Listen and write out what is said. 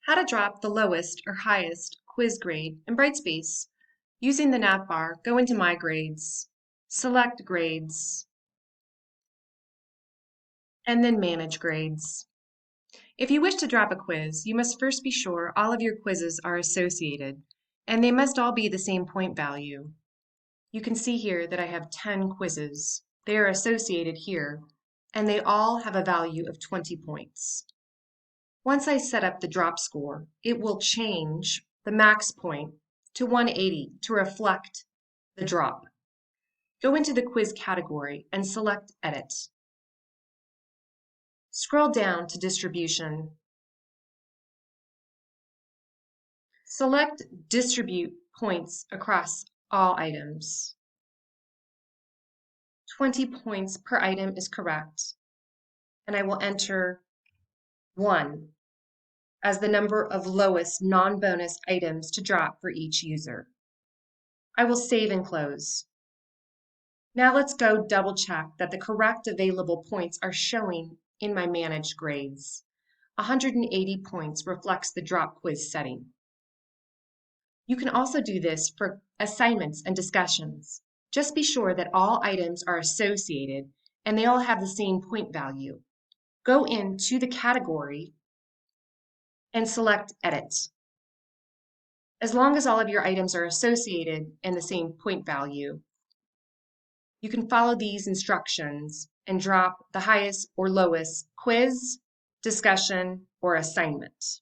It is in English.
How to drop the lowest or highest quiz grade in Brightspace. Using the navbar, go into My Grades, select Grades, and then Manage Grades. If you wish to drop a quiz, you must first be sure all of your quizzes are associated, and they must all be the same point value. You can see here that I have 10 quizzes. They are associated here, and they all have a value of 20 points. Once I set up the drop score, it will change the max point to 180 to reflect the drop. Go into the quiz category and select Edit. Scroll down to Distribution. Select Distribute Points across all items. 20 points per item is correct, and I will enter 1 as the number of lowest non-bonus items to drop for each user. I will save and close. Now let's go double check that the correct available points are showing in my managed grades. 180 points reflects the drop quiz setting. You can also do this for assignments and discussions. Just be sure that all items are associated and they all have the same point value. Go into the category and select Edit. As long as all of your items are associated and the same point value, you can follow these instructions and drop the highest or lowest quiz, discussion, or assignment.